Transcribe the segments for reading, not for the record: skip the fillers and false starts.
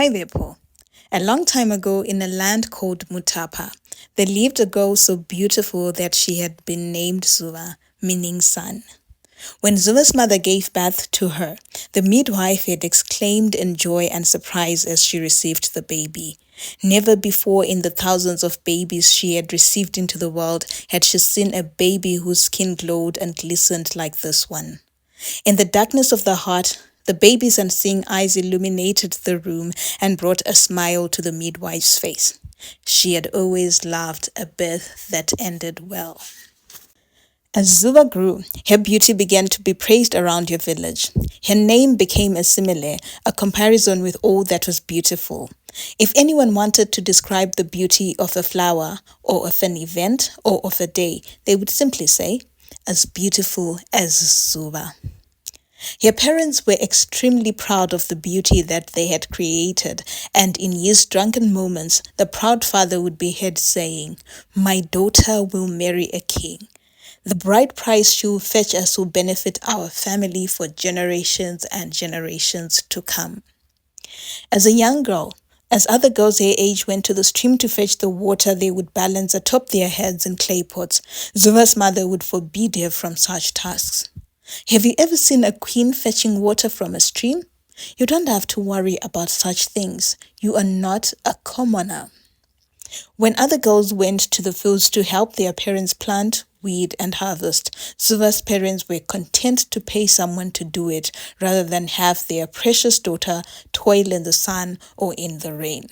Hi there, Paul. A long time ago, in a land called Mutapa, there lived a girl so beautiful that she had been named Zuva, meaning sun. When Zuva's mother gave birth to her, the midwife had exclaimed in joy and surprise as she received the baby. Never before in the thousands of babies she had received into the world had she seen a baby whose skin glowed and glistened like this one. In the darkness of the heart, the baby's unseeing eyes illuminated the room and brought a smile to the midwife's face. She had always loved a birth that ended well. As Zuva grew, her beauty began to be praised around her village. Her name became a simile, a comparison with all that was beautiful. If anyone wanted to describe the beauty of a flower, or of an event, or of a day, they would simply say, as beautiful as Zuva. Her parents were extremely proud of the beauty that they had created, and in his drunken moments, the proud father would be heard saying, "My daughter will marry a king. The bride price she will fetch us will benefit our family for generations and generations to come." As a young girl, as other girls her age went to the stream to fetch the water they would balance atop their heads in clay pots, Zuva's mother would forbid her from such tasks. Have you ever seen a queen fetching water from a stream? You don't have to worry about such things. You are not a commoner. When other girls went to the fields to help their parents plant, weed, and harvest, Zuva's parents were content to pay someone to do it rather than have their precious daughter toil in the sun or in the rain.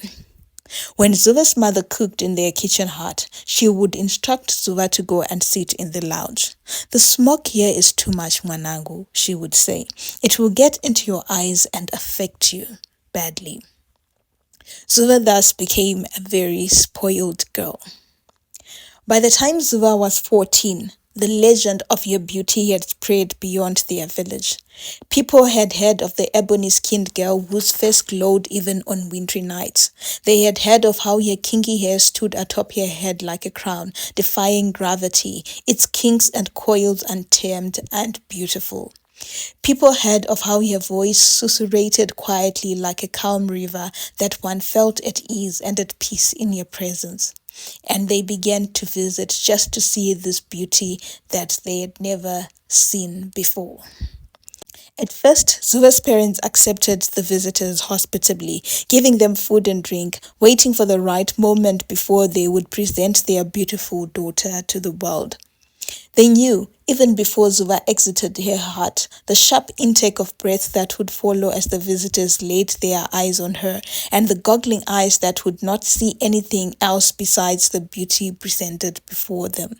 When Zuva's mother cooked in their kitchen hut, she would instruct Zuva to go and sit in the lounge. "The smoke here is too much, Mwanangu," she would say. "It will get into your eyes and affect you badly." Zuva thus became a very spoiled girl. By the time Zuva was 14, the legend of her beauty had spread beyond their village. People had heard of the ebony-skinned girl whose face glowed even on wintry nights. They had heard of how her kinky hair stood atop her head like a crown, defying gravity, its kinks and coils untamed and beautiful. People heard of how her voice susurrated quietly like a calm river that one felt at ease and at peace in her presence. And they began to visit just to see this beauty that they had never seen before. At first, Zuva's parents accepted the visitors hospitably, giving them food and drink, waiting for the right moment before they would present their beautiful daughter to the world. They knew, even before Zuva exited her hut, the sharp intake of breath that would follow as the visitors laid their eyes on her, and the goggling eyes that would not see anything else besides the beauty presented before them.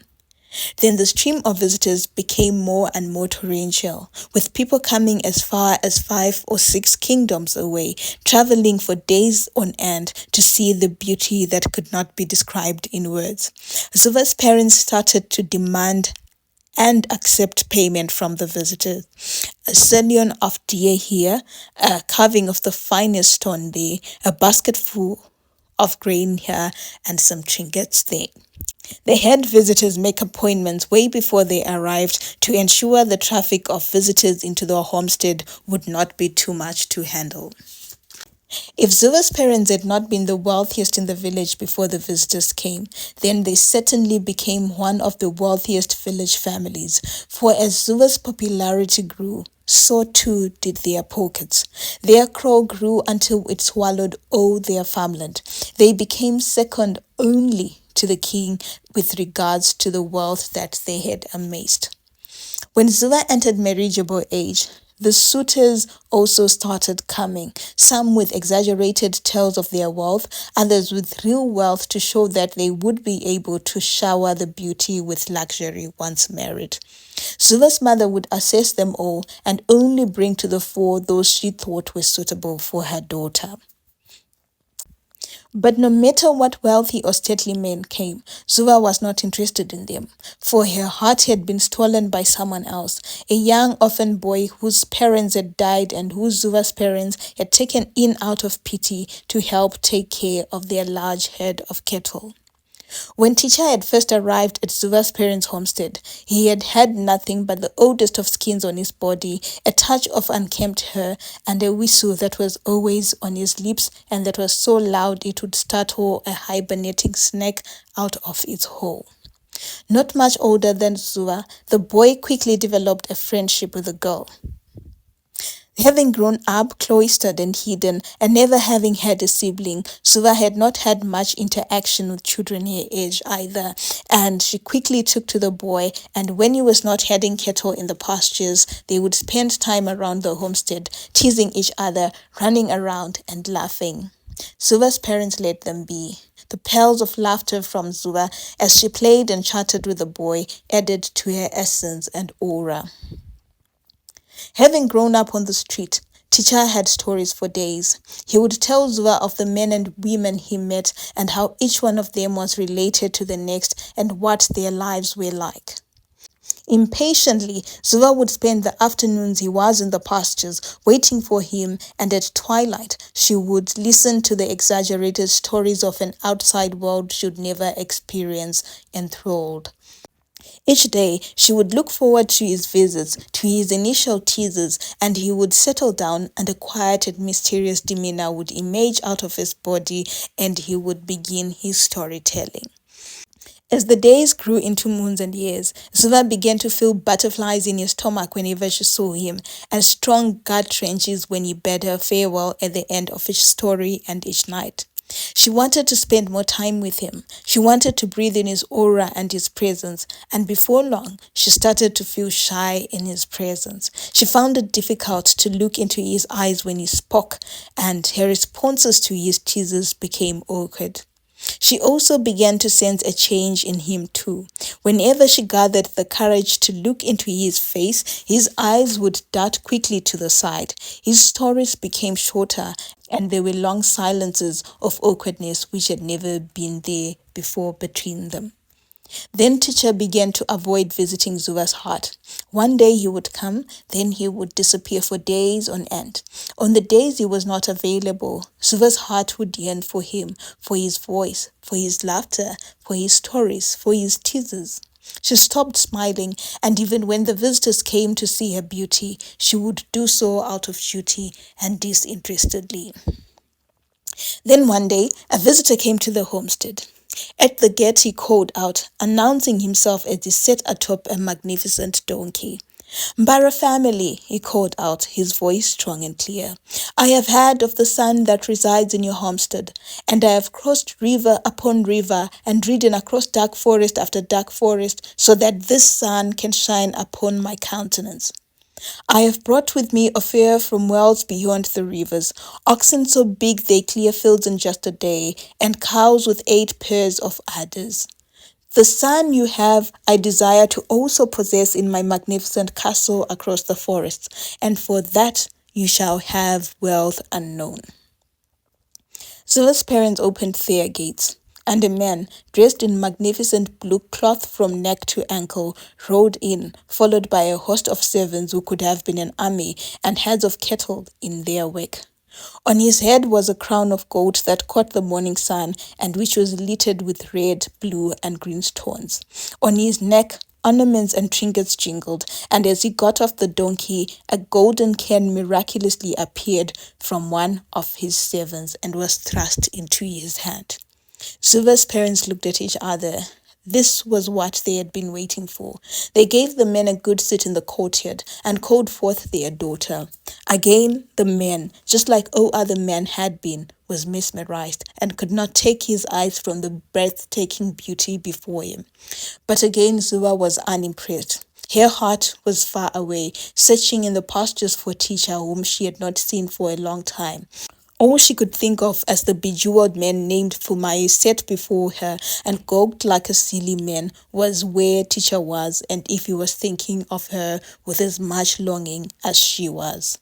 Then the stream of visitors became more and more torrential, with people coming as far as 5 or 6 kingdoms away, traveling for days on end to see the beauty that could not be described in words. Zuva's parents started to demand and accept payment from the visitors. A sirloin of deer here, a carving of the finest stone there, a basket full of grain here, and some trinkets there. They had visitors make appointments way before they arrived to ensure the traffic of visitors into the homestead would not be too much to handle. If Zuva's parents had not been the wealthiest in the village before the visitors came, then they certainly became one of the wealthiest village families, for as Zuva's popularity grew, so too did their pockets. Their crow grew until it swallowed all their farmland. They became second only to the king with regards to the wealth that they had amassed. When Zuva entered marriageable age, the suitors also started coming, some with exaggerated tales of their wealth, others with real wealth to show that they would be able to shower the beauty with luxury once married. Zuva's mother would assess them all and only bring to the fore those she thought were suitable for her daughter. But no matter what wealthy or stately men came, Zuva was not interested in them, for her heart had been stolen by someone else, a young orphan boy whose parents had died and who Zuva's parents had taken in out of pity to help take care of their large herd of cattle. When teacher had first arrived at Zuva's parents' homestead, he had had nothing but the oldest of skins on his body, a touch of unkempt hair, and a whistle that was always on his lips and that was so loud it would startle a hibernating snake out of its hole. Not much older than Zuva, the boy quickly developed a friendship with the girl. Having grown up cloistered and hidden, and never having had a sibling, Suva had not had much interaction with children her age either, and she quickly took to the boy, and when he was not herding cattle in the pastures, they would spend time around the homestead, teasing each other, running around and laughing. Suva's parents let them be. The peals of laughter from Zuva as she played and chatted with the boy added to her essence and aura. Having grown up on the street, Teacher had stories for days. He would tell Zuva of the men and women he met and how each one of them was related to the next and what their lives were like. Impatiently, Zuva would spend the afternoons he was in the pastures waiting for him, and at twilight she would listen to the exaggerated stories of an outside world she'd never experience, enthralled. Each day, she would look forward to his visits, to his initial teases, and he would settle down and a quiet and mysterious demeanor would emerge out of his body and he would begin his storytelling. As the days grew into moons and years, Zuva began to feel butterflies in his stomach whenever she saw him, and strong gut wrenches when he bade her farewell at the end of each story and each night. She wanted to spend more time with him. She wanted to breathe in his aura and his presence, and before long, she started to feel shy in his presence. She found it difficult to look into his eyes when he spoke, and her responses to his teases became awkward. She also began to sense a change in him too. Whenever she gathered the courage to look into his face, his eyes would dart quickly to the side. His stories became shorter, and there were long silences of awkwardness which had never been there before between them. Then Teacher began to avoid visiting Zuva's heart. One day he would come, then he would disappear for days on end. On the days he was not available, Zuva's heart would yearn for him, for his voice, for his laughter, for his stories, for his teases. She stopped smiling, and even when the visitors came to see her beauty, she would do so out of duty and disinterestedly. Then one day, a visitor came to the homestead. At the gate he called out, announcing himself as he sat atop a magnificent donkey. "Mbara family," he called out, his voice strong and clear. "I have heard of the sun that resides in your homestead, and I have crossed river upon river and ridden across dark forest after dark forest so that this sun can shine upon my countenance. I have brought with me a fare from wells beyond the rivers, oxen so big they clear fields in just a day, and cows with 8 pairs of udders. The sun you have, I desire to also possess in my magnificent castle across the forests, and for that you shall have wealth unknown." Zuva's parents opened their gates, and a man, dressed in magnificent blue cloth from neck to ankle, rode in, followed by a host of servants who could have been an army and heads of cattle in their wake. On his head was a crown of gold that caught the morning sun and which was littered with red, blue, and green stones. On his neck, ornaments and trinkets jingled, and as he got off the donkey, a golden can miraculously appeared from one of his servants and was thrust into his hand. Zuva's parents looked at each other. This was what they had been waiting for. They gave the men a good seat in the courtyard and called forth their daughter. Again, the man, just like all other men had been, was mesmerized and could not take his eyes from the breathtaking beauty before him. But again, Zuva was unimpressed. Her heart was far away, searching in the pastures for Teacher whom she had not seen for a long time. All she could think of as the bejeweled man named Fumai sat before her and gawked like a silly man was where Teacher was and if he was thinking of her with as much longing as she was.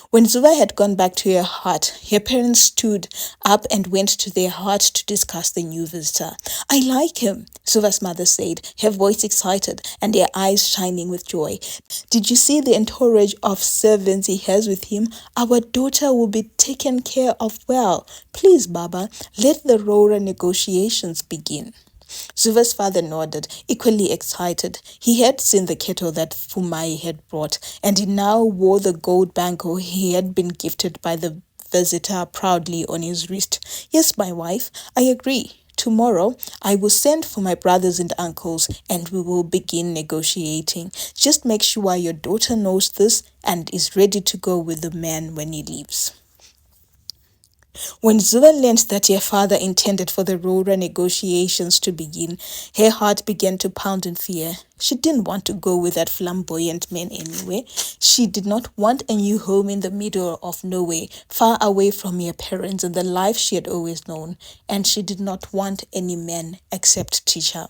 When Zuva had gone back to her hut, her parents stood up and went to their hut to discuss the new visitor. "I like him," Zuva's mother said, her voice excited and her eyes shining with joy. "Did you see the entourage of servants he has with him? Our daughter will be taken care of well. Please, Baba, let the Rora negotiations begin." Zuva's father nodded, equally excited. He had seen the kettle that Fumai had brought, and he now wore the gold bangle he had been gifted by the visitor proudly on his wrist. Yes, my wife, I agree. Tomorrow, I will send for my brothers and uncles and we will begin negotiating. Just make sure your daughter knows this and is ready to go with the man when he leaves. When Zuva learned that her father intended for the Rora negotiations to begin, her heart began to pound in fear. She didn't want to go with that flamboyant man anyway. She did not want a new home in the middle of nowhere, far away from her parents and the life she had always known. And she did not want any man except Tisha.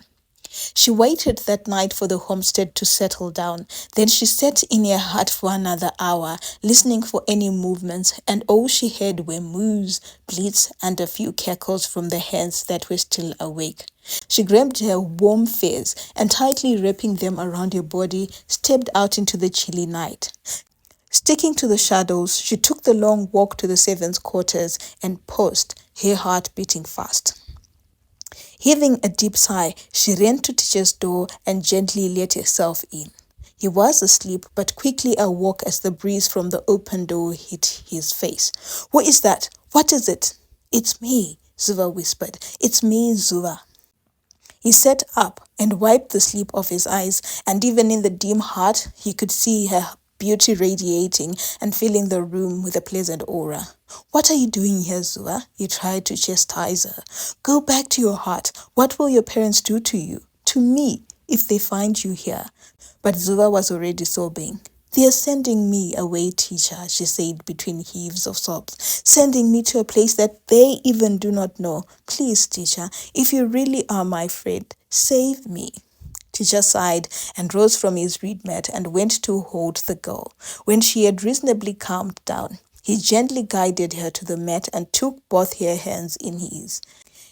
She waited that night for the homestead to settle down. Then she sat in her hut for another hour, listening for any movements, and all she heard were moos, bleats, and a few cackles from the hens that were still awake. She grabbed her warm furs and, tightly wrapping them around her body, stepped out into the chilly night. Sticking to the shadows, she took the long walk to the servants' quarters and paused, her heart beating fast. Heaving a deep sigh, she ran to Teacher's door and gently let herself in. He was asleep, but quickly awoke as the breeze from the open door hit his face. Who is that? What is it? It's me, Zuva whispered. It's me, Zuva. He sat up and wiped the sleep off his eyes, and even in the dim heart, he could see her beauty radiating and filling the room with a pleasant aura. What are you doing here, Zuva? He tried to chastise her. Go back to your heart. What will your parents do to you? To me, if they find you here. But Zuva was already sobbing. They are sending me away, teacher, she said between heaves of sobs. Sending me to a place that they even do not know. Please, teacher, if you really are my friend, save me. Teacher sighed and rose from his reed mat and went to hold the girl. When she had reasonably calmed down, he gently guided her to the mat and took both her hands in his.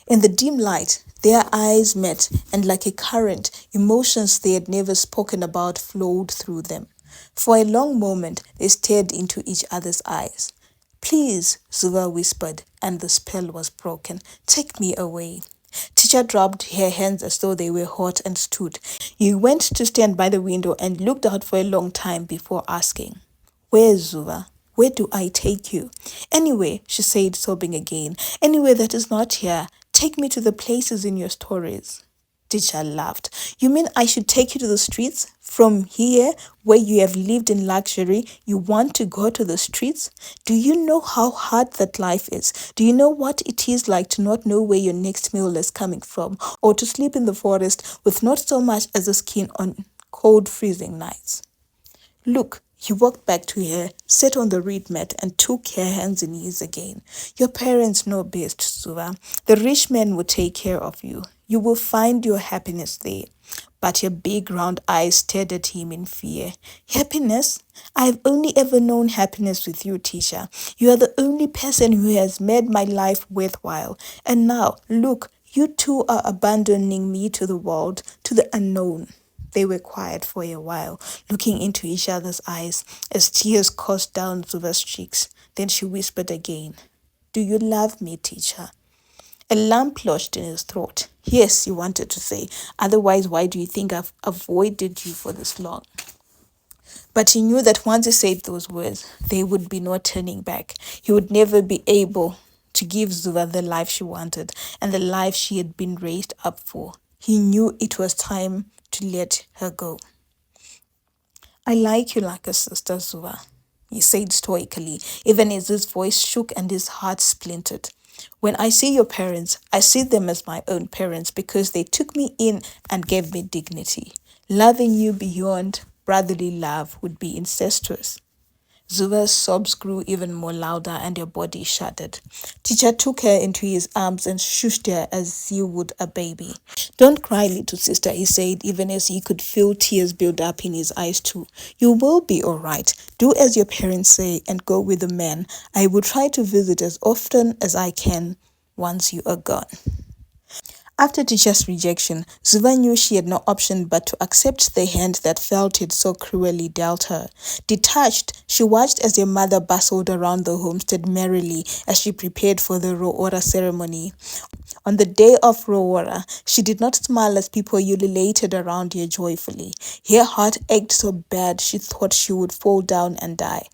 In the dim light, their eyes met, and like a current, emotions they had never spoken about flowed through them. For a long moment, they stared into each other's eyes. Please, Zuva whispered, and the spell was broken. Take me away. Teacher dropped her hands as though they were hot and stood. He went to stand by the window and looked out for a long time before asking, Where, Zuva? Where do I take you? Anywhere, she said, sobbing again. Anywhere that is not here. Take me to the places in your stories. Teacher laughed. You mean I should take you to the streets? From here, where you have lived in luxury, you want to go to the streets? Do you know how hard that life is? Do you know what it is like to not know where your next meal is coming from, or to sleep in the forest with not so much as a skin on cold, freezing nights? Look, he walked back to her, sat on the reed mat, and took her hands in his again. Your parents know best, Zuva. The rich man will take care of you. You will find your happiness there. But her big round eyes stared at him in fear. Happiness? I have only ever known happiness with you, Tisha. You are the only person who has made my life worthwhile. And now, look, you two are abandoning me to the world, to the unknown. They were quiet for a while, looking into each other's eyes as tears coursed down Zuva's cheeks. Then she whispered again, Do you love me, teacher? A lump lodged in his throat. Yes, he wanted to say. Otherwise, why do you think I've avoided you for this long? But he knew that once he said those words, there would be no turning back. He would never be able to give Zuva the life she wanted and the life she had been raised up for. He knew it was time to let her go. I like you like a sister, Zuva, he said stoically, even as his voice shook and his heart splintered. When I see your parents, I see them as my own parents because they took me in and gave me dignity. Loving you beyond brotherly love would be incestuous. Zuva's sobs grew even more louder and her body shuddered. Teacher took her into his arms and shushed her as he would a baby. Don't cry, little sister, he said, even as he could feel tears build up in his eyes too. You will be all right. Do as your parents say and go with the man. I will try to visit as often as I can once you are gone. After Teacher's rejection, Zuva knew she had no option but to accept the hand that felt it so cruelly dealt her. Detached, she watched as her mother bustled around the homestead merrily as she prepared for the Ro'ora ceremony. On the day of Roara, she did not smile as people ululated around her joyfully. Her heart ached so bad she thought she would fall down and die.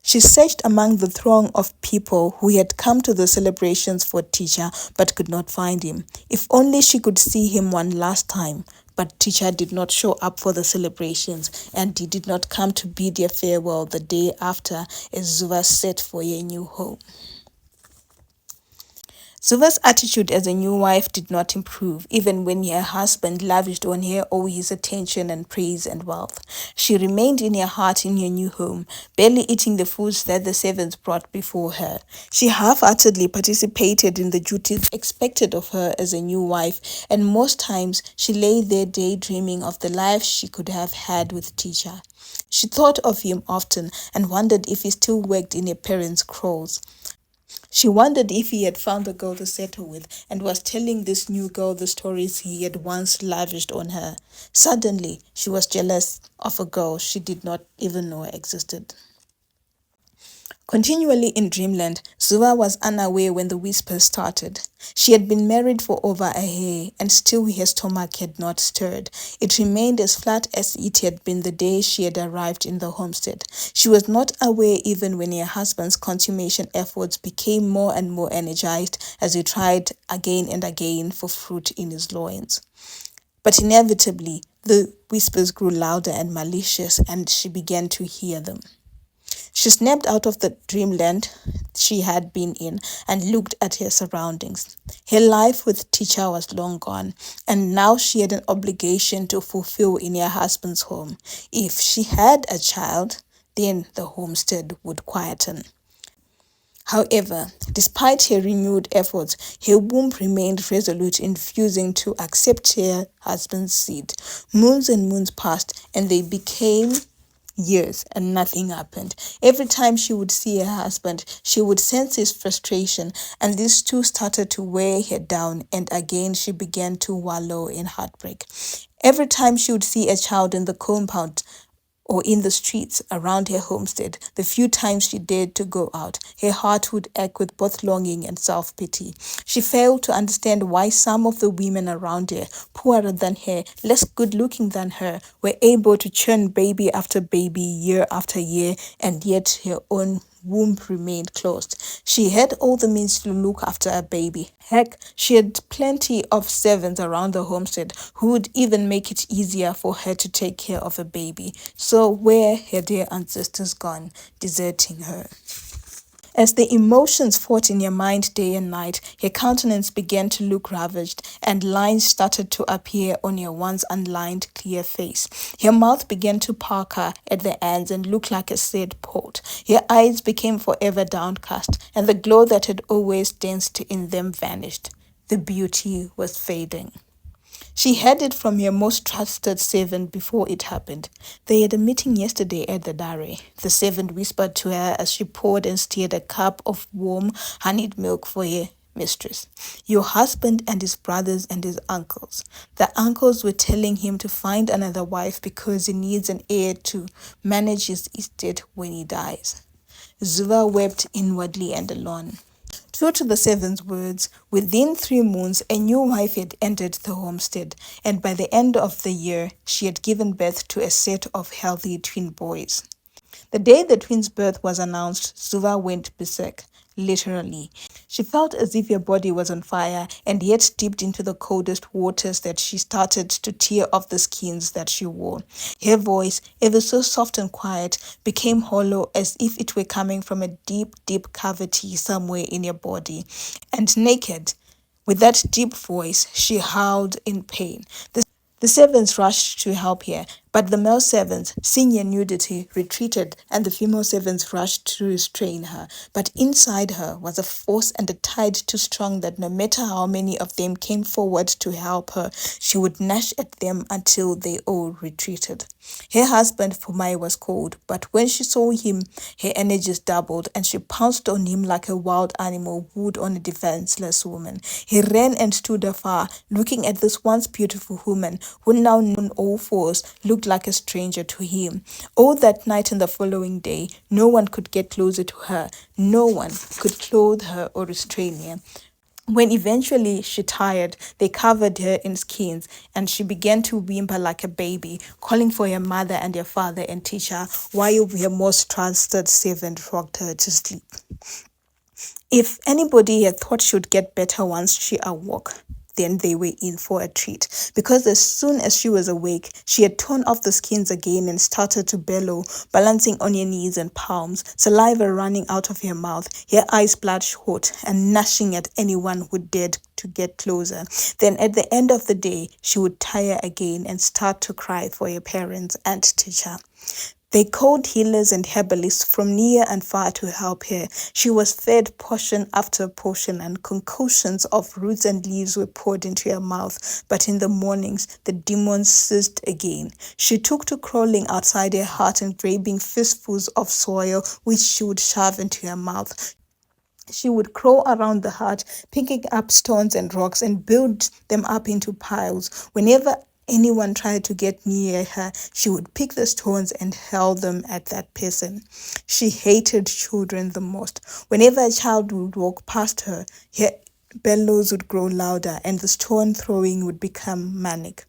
She searched among the throng of people who had come to the celebrations for Teacher but could not find him. If only she could see him one last time. But Teacher did not show up for the celebrations, and he did not come to bid their farewell the day after as Zuva set for a new home. Zuva's attitude as a new wife did not improve, even when her husband lavished on her all his attention and praise and wealth. She remained in her heart in her new home, barely eating the foods that the servants brought before her. She half-heartedly participated in the duties expected of her as a new wife, and most times she lay there daydreaming of the life she could have had with Teacher. She thought of him often and wondered if he still worked in her parents' kraals. She wondered if he had found a girl to settle with and was telling this new girl the stories he had once lavished on her. Suddenly, she was jealous of a girl she did not even know existed. Continually in dreamland, Zuva was unaware when the whispers started. She had been married for over a year, and still her stomach had not stirred. It remained as flat as it had been the day she had arrived in the homestead. She was not aware even when her husband's consummation efforts became more and more energized as he tried again and again for fruit in his loins. But inevitably, the whispers grew louder and malicious, and she began to hear them. She snapped out of the dreamland she had been in and looked at her surroundings. Her life with Teacher was long gone, and now she had an obligation to fulfill in her husband's home. If she had a child, then the homestead would quieten. However, despite her renewed efforts, her womb remained resolute in refusing to accept her husband's seed. Moons and moons passed, and they became years, and nothing happened. Every time she would see her husband, she would sense his frustration, and this too started to weigh her down, and again she began to wallow in heartbreak. Every time she would see a child in the compound or in the streets around her homestead, the few times she dared to go out, her heart would ache with both longing and self-pity. She failed to understand why some of the women around her, poorer than her, less good-looking than her, were able to churn baby after baby, year after year, and yet her own womb remained closed. She had all the means to look after a baby. Heck, she had plenty of servants around the homestead who would even make it easier for her to take care of a baby. So where had her ancestors gone, deserting her? As the emotions fought in her mind day and night, her countenance began to look ravaged, and lines started to appear on her once unlined, clear face. Her mouth began to pucker at the ends and look like a sad pot. Her eyes became forever downcast, and the glow that had always danced in them vanished. The beauty was fading. She had it from her most trusted servant before it happened. They had a meeting yesterday at the dairy. The servant whispered to her as she poured and stirred a cup of warm, honeyed milk for her mistress. Your husband and his brothers and his uncles. The uncles were telling him to find another wife because he needs an heir to manage his estate when he dies. Zuva wept inwardly and alone. True to the servant's words, within 3 moons, a new wife had entered the homestead, and by the end of the year, she had given birth to a set of healthy twin boys. The day the twins' birth was announced, Zuva went berserk, literally. She felt as if her body was on fire, and yet dipped into the coldest waters that she started to tear off the skins that she wore. Her voice, ever so soft and quiet, became hollow as if it were coming from a deep, deep cavity somewhere in her body. And naked, with that deep voice, she howled in pain. The servants rushed to help her, but the male servants, seeing her nudity, retreated, and the female servants rushed to restrain her. But inside her was a force and a tide too strong that no matter how many of them came forward to help her, she would gnash at them until they all retreated. Her husband, Fumai, was cold, but when she saw him, her energies doubled, and she pounced on him like a wild animal would on a defenseless woman. He ran and stood afar, looking at this once beautiful woman, who now on all fours looked like a stranger to him. All that night and the following day, no one could get closer to her. No one could clothe her or restrain her. When eventually she tired, they covered her in skins, and she began to whimper like a baby, calling for her mother and her father and teacher, while her most trusted servant rocked her to sleep. If anybody had thought she would get better once she awoke, then they were in for a treat. Because as soon as she was awake, she had torn off the skins again and started to bellow, balancing on her knees and palms, saliva running out of her mouth, her eyes bloodshot, and gnashing at anyone who dared to get closer. Then at the end of the day, she would tire again and start to cry for her parents and teacher. They called healers and herbalists from near and far to help her. She was fed portion after portion, and concoctions of roots and leaves were poured into her mouth. But in the mornings, the demons ceased again. She took to crawling outside her hut and grabbing fistfuls of soil, which she would shove into her mouth. She would crawl around the hut, picking up stones and rocks and build them up into piles. Whenever anyone tried to get near her, she would pick the stones and hurl them at that person. She hated children the most. Whenever a child would walk past her, her bellows would grow louder and the stone throwing would become manic.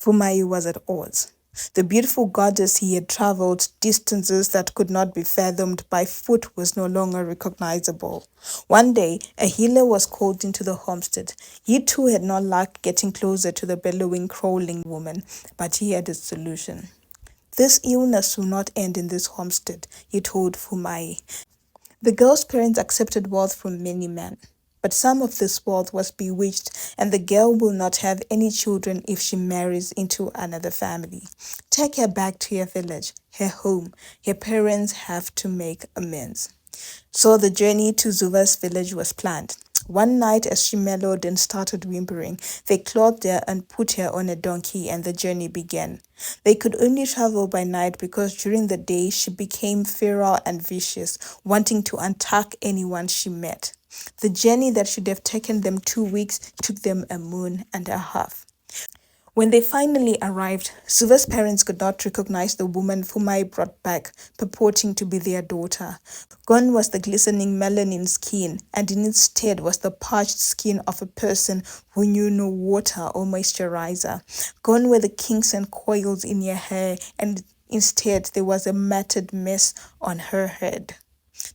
Fumai was at odds. The beautiful goddess he had traveled distances that could not be fathomed by foot was no longer recognizable. One day, a healer was called into the homestead. He too had not liked getting closer to the bellowing, crawling woman, but he had a solution. This illness will not end in this homestead, he told Fumai. The girl's parents accepted wealth from many men, but some of this wealth was bewitched, and the girl will not have any children if she marries into another family. Take her back to her village, her home. Her parents have to make amends. So the journey to Zuva's village was planned. One night, as she mellowed and started whimpering, they clothed her and put her on a donkey, and the journey began. They could only travel by night because during the day she became feral and vicious, wanting to attack anyone she met. The journey that should have taken them 2 weeks took them a moon and a half. When they finally arrived, Zuva's parents could not recognize the woman Fumai brought back, purporting to be their daughter. Gone was the glistening melanin skin, and in its stead was the parched skin of a person who knew no water or moisturizer. Gone were the kinks and coils in her hair, and instead there was a matted mess on her head.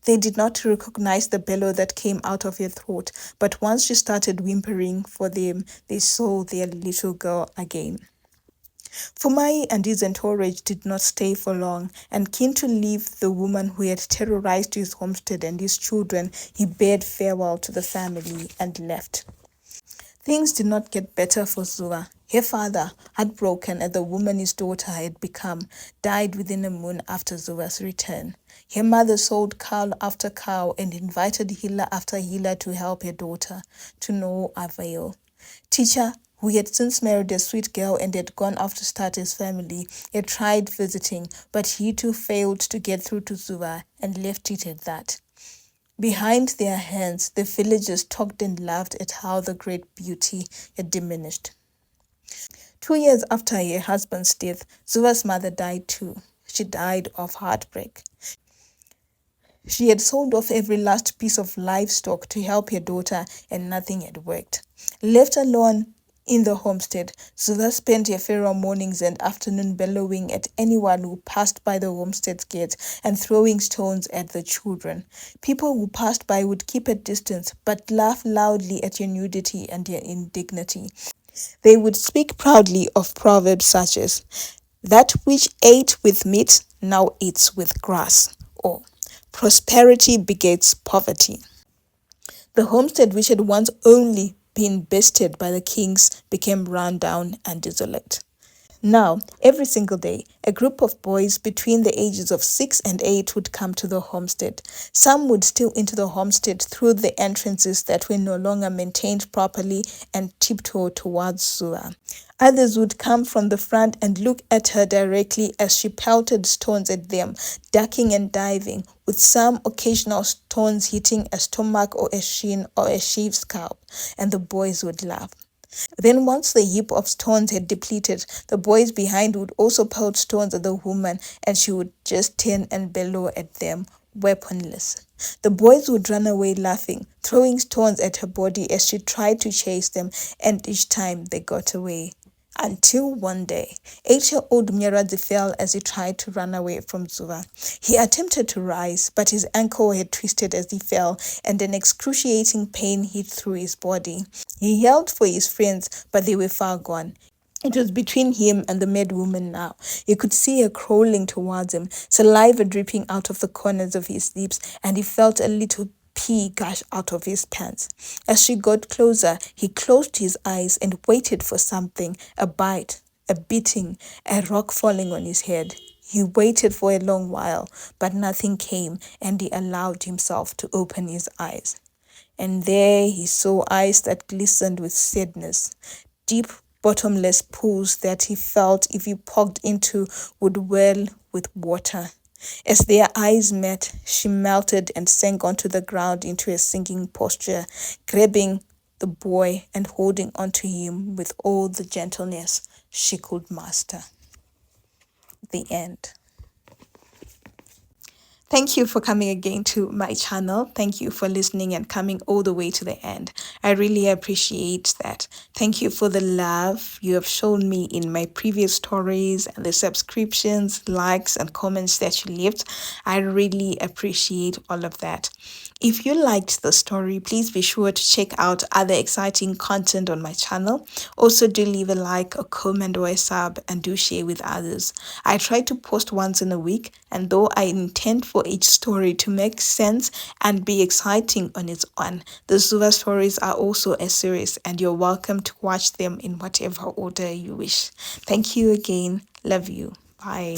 They did not recognize the bellow that came out of her throat, but once she started whimpering for them, they saw their little girl again. Fumai and his entourage did not stay for long, and keen to leave the woman who had terrorized his homestead and his children, he bade farewell to the family and left. Things did not get better for Zuva. Her father, heartbroken at the woman his daughter had become, died within a moon after Zuva's return. Her mother sold cow after cow and invited healer after healer to help her daughter, to no avail. Teacher, who had since married a sweet girl and had gone off to start his family, had tried visiting, but he too failed to get through to Zuva and left it at that. Behind their hands, the villagers talked and laughed at how the great beauty had diminished. 2 years after her husband's death, Zuva's mother died too. She died of heartbreak. She had sold off every last piece of livestock to help her daughter, and nothing had worked. Left alone in the homestead, Zuva spent her feral mornings and afternoon bellowing at anyone who passed by the homestead gate and throwing stones at the children. People who passed by would keep a distance but laugh loudly at her nudity and her indignity. They would speak proudly of proverbs such as, "That which ate with meat now eats with grass," or "Prosperity begets poverty." The homestead, which had once only been bested by the kings, became run down and desolate. Now, every single day, a group of boys between the ages of 6 and 8 would come to the homestead. Some would steal into the homestead through the entrances that were no longer maintained properly and tiptoe towards Zuva. Others would come from the front and look at her directly as she pelted stones at them, ducking and diving, with some occasional stones hitting a stomach or a shin or a sheep's scalp, and the boys would laugh. Then once the heap of stones had depleted, the boys behind would also pelt stones at the woman, and she would just turn and bellow at them weaponless. The boys would run away laughing, throwing stones at her body as she tried to chase them, and each time they got away. Until one day, 8-year-old Mirazi fell as he tried to run away from Zuva. He attempted to rise, but his ankle had twisted as he fell, and an excruciating pain hit through his body. He yelled for his friends, but they were far gone. It was between him and the mad woman now. He could see her crawling towards him, saliva dripping out of the corners of his lips, and he felt a little pee gush out of his pants. As she got closer, he closed his eyes and waited for something, a bite, a beating, a rock falling on his head. He waited for a long while, but nothing came, and he allowed himself to open his eyes. And there he saw eyes that glistened with sadness, deep, bottomless pools that he felt if he poked into would well with water. As their eyes met, she melted and sank onto the ground into a sinking posture, grabbing the boy and holding onto him with all the gentleness she could muster. The end. Thank you for coming again to my channel. Thank you for listening and coming all the way to the end. I really appreciate that. Thank you for the love you have shown me in my previous stories and the subscriptions, likes, and comments that you left. I really appreciate all of that. If you liked the story, please be sure to check out other exciting content on my channel. Also, do leave a like, a comment, or a sub, and do share with others. I try to post once in a week, and though I intend for each story to make sense and be exciting on its own, the Zuva stories are also a series, and you're welcome to watch them in whatever order you wish. Thank you again. Love you. Bye.